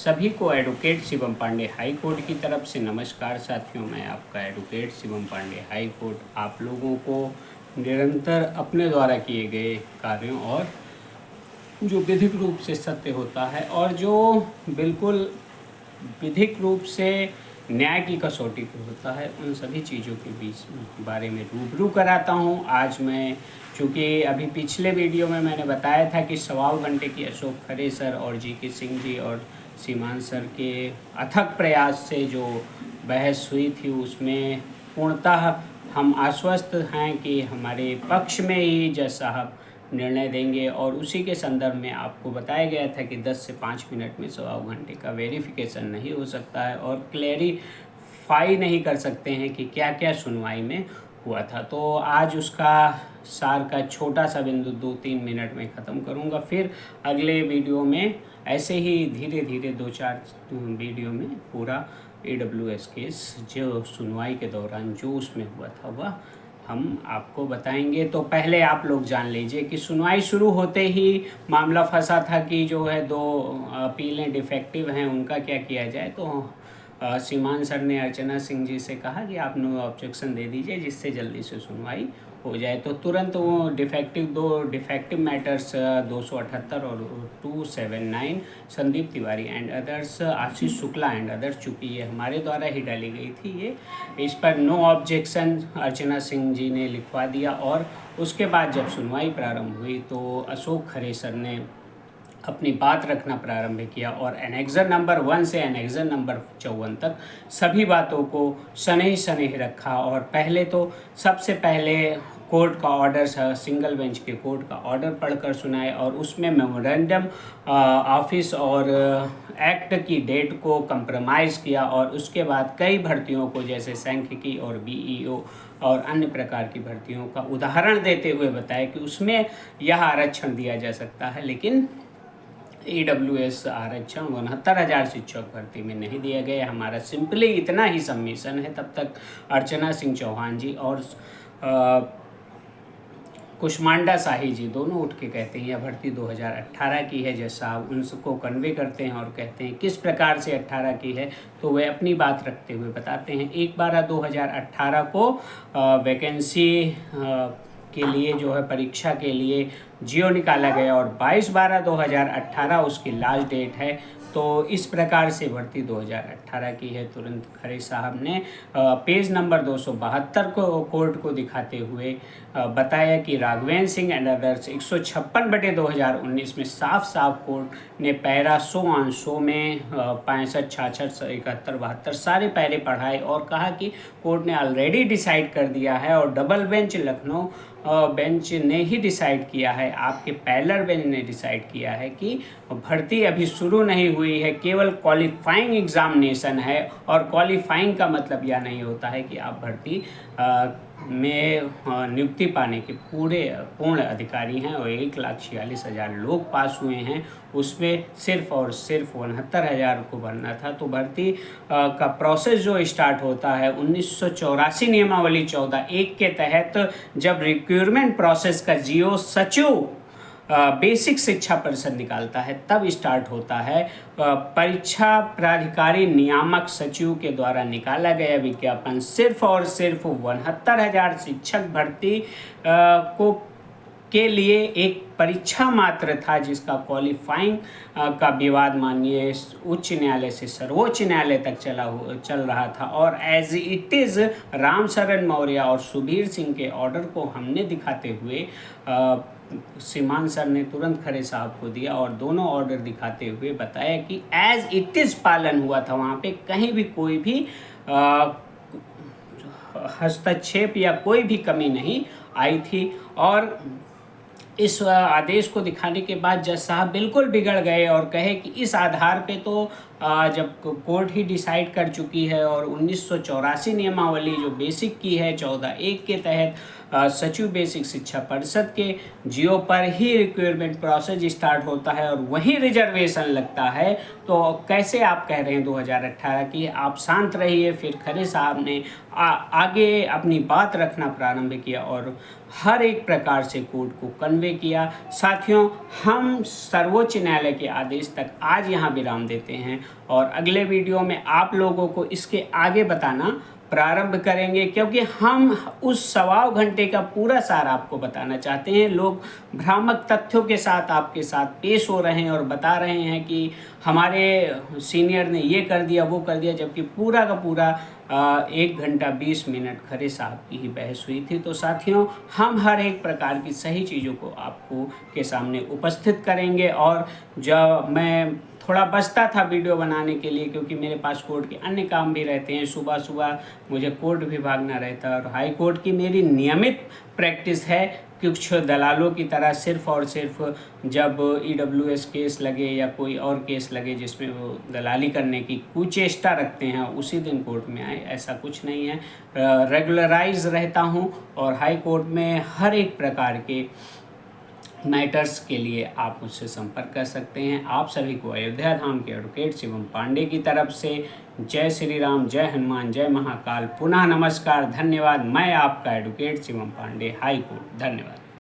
सभी को advocate Shivam Pandey high court की तरफ से नमस्कार साथियों। मैं आपका advocate Shivam Pandey high court आप लोगों को निरंतर अपने द्वारा किए गए कार्यों और जो विधिक रूप से सत्य होता है और जो बिल्कुल विधिक रूप से न्याय की कसौटी पर होता है, उन सभी चीज़ों के बीच बारे में रूबरू कराता हूँ। आज मैं, चूँकि अभी पिछले वीडियो में मैंने बताया था कि 1.25 घंटे की अशोक खरे सर और जी.के. सिंह जी और सीमान सर के अथक प्रयास से जो बहस हुई थी, उसमें पूर्णतः हम आश्वस्त हैं कि हमारे पक्ष में ही जज साहब निर्णय देंगे और उसी के संदर्भ में आपको बताया गया था कि 10 से 5 मिनट में 1.25 घंटे का वेरिफिकेशन नहीं हो सकता है और क्लेरिफाई नहीं कर सकते हैं कि क्या क्या सुनवाई में हुआ था। तो आज उसका सार का छोटा सा बिंदु 2-3 मिनट में ख़त्म करूंगा। फिर अगले वीडियो में ऐसे ही धीरे धीरे 2-4 वीडियो में पूरा AWS केस जो सुनवाई के दौरान जो उसमें हुआ था वह हम आपको बताएंगे। तो पहले आप लोग जान लीजिए कि सुनवाई शुरू होते ही मामला फंसा था कि जो है 2 अपीलें डिफेक्टिव हैं, उनका क्या किया जाए। तो सीमान सर ने अर्चना सिंह जी से कहा कि आप नो ऑब्जेक्शन दे दीजिए जिससे जल्दी से सुनवाई हो जाए। तो तुरंत वो दो डिफेक्टिव मैटर्स 278 और 279 Sandeep Tiwari and others, Ashish Shukla and others, चूँकि ये हमारे द्वारा ही डाली गई थी, ये इस पर नो ऑब्जेक्शन अर्चना सिंह जी ने लिखवा दिया। और उसके बाद जब सुनवाई प्रारंभ हुई तो अशोक खरे सर ने अपनी बात रखना प्रारंभ किया और एनेक्सर नंबर 1 से एनेक्सर नंबर 54 तक सभी बातों को सनेह सनेह रखा। और पहले तो सबसे पहले कोर्ट का ऑर्डर, सिंगल बेंच के कोर्ट का ऑर्डर पढ़कर सुनाए और उसमें मेमोरेंडम ऑफिस और एक्ट की डेट को कंप्रोमाइज़ किया। और उसके बाद कई भर्तियों को, जैसे सांख्यिकी और BEO और अन्य प्रकार की भर्तियों का उदाहरण देते हुए बताया कि उसमें यह आरक्षण दिया जा सकता है, लेकिन AWS आरक्षण 69,000 शिक्षक भर्ती में नहीं दिया गया। हमारा सिंपली इतना ही सबमिशन है। तब तक अर्चना सिंह चौहान जी और कुष्मांडा शाही जी दोनों उठ के कहते हैं यह भर्ती 2018 की है। जज साहब उनको कन्वे करते हैं और कहते हैं किस प्रकार से 18 की है, तो वे अपनी बात रखते हुए बताते हैं 1/12/2018 को वैकेंसी के लिए जो है परीक्षा के लिए जियो निकाला गया और 22/12/2018 उसकी लास्ट डेट है। तो इस प्रकार से भर्ती 2018 की है। तुरंत खरे साहब ने पेज नंबर 272 को कोर्ट को दिखाते हुए बताया कि राघवेंद्र सिंह एंड अदर्स 156/2019 में साफ साफ कोर्ट ने पैरा 100 अंशों में 65, 66, 71, 72 सारे पैरे पढ़ाए और कहा कि कोर्ट ने ऑलरेडी डिसाइड कर दिया है और डबल बेंच लखनऊ बेंच ने ही डिसाइड किया है, आपके पैरेलल बेंच ने डिसाइड किया है कि भर्ती अभी शुरू नहीं हुई है, केवल क्वालिफाइंग एग्जामिनेशन है। और क्वालिफाइंग का मतलब यह नहीं होता है कि आप भर्ती में नियुक्ति पाने के पूर्ण अधिकारी हैं। और 1,46,000 लोग पास हुए हैं, उसमें सिर्फ और सिर्फ 69,000 को भरना था। तो भर्ती का प्रोसेस जो स्टार्ट होता है 1984 नियमावली 14(1) के तहत, जब रिक्रूटमेंट प्रोसेस का GO सचिव बेसिक शिक्षा परिषद निकालता है तब स्टार्ट होता है। परीक्षा प्राधिकारी नियामक सचिव के द्वारा निकाला गया विज्ञापन सिर्फ और सिर्फ 69,000 शिक्षक भर्ती को के लिए एक परीक्षा मात्र था, जिसका क्वालिफाइंग का विवाद माननीय उच्च न्यायालय से सर्वोच्च न्यायालय तक चल रहा था। और एज इट इज़ राम शरण मौर्य और सुबीर सिंह के ऑर्डर को हमने दिखाते हुए सीमान सर ने तुरंत खरे साहब को दिया और दोनों ऑर्डर दिखाते हुए बताया कि एज इट इज़ पालन हुआ था। वहाँ पे कहीं भी कोई भी हस्तक्षेप या कोई भी कमी नहीं आई थी। और इस आदेश को दिखाने के बाद जज साहब बिल्कुल बिगड़ गए और कहे कि इस आधार पे तो जब कोर्ट ही डिसाइड कर चुकी है और 1984 नियमावली जो बेसिक की है 14(1) के तहत सचिव बेसिक शिक्षा परिषद के जियो पर ही रिक्वायरमेंट प्रोसेस स्टार्ट होता है और वहीं रिजर्वेशन लगता है। तो कैसे आप कह रहे हैं 2018 की? आप शांत रहिए। फिर खरे साहब ने आगे अपनी बात रखना प्रारंभ किया और हर एक प्रकार से कोर्ट को कन्वे किया। साथियों, हम सर्वोच्च न्यायालय के आदेश तक आज यहाँ विराम देते हैं और अगले वीडियो में आप लोगों को इसके आगे बताना प्रारंभ करेंगे, क्योंकि हम उस 1.25 घंटे का पूरा सार आपको बताना चाहते हैं। लोग भ्रामक तथ्यों के साथ आपके साथ पेश हो रहे हैं और बता रहे हैं कि हमारे सीनियर ने ये कर दिया वो कर दिया, जबकि पूरा का पूरा 1 घंटा 20 मिनट खरे साहब की ही बहस हुई थी। तो साथियों, हम हर एक प्रकार की सही चीज़ों को आपको के सामने उपस्थित करेंगे। और जब मैं थोड़ा बचता था वीडियो बनाने के लिए, क्योंकि मेरे पास कोर्ट के अन्य काम भी रहते हैं, सुबह सुबह मुझे कोर्ट भी भागना रहता है और हाई कोर्ट की मेरी नियमित प्रैक्टिस है। कुछ दलालों की तरह सिर्फ़ और सिर्फ जब EWS केस लगे या कोई और केस लगे जिसमें वो दलाली करने की कुचेष्टा रखते हैं, उसी दिन कोर्ट में आए, ऐसा कुछ नहीं है। रेगुलराइज रहता हूँ और हाई कोर्ट में हर एक प्रकार के मैटर्स के लिए आप मुझसे संपर्क कर सकते हैं। आप सभी को अयोध्या धाम के एडवोकेट शिवम पांडे की तरफ से जय श्री राम, जय हनुमान, जय महाकाल, पुनः नमस्कार, धन्यवाद। मैं आपका advocate Shivam Pandey, high court. धन्यवाद।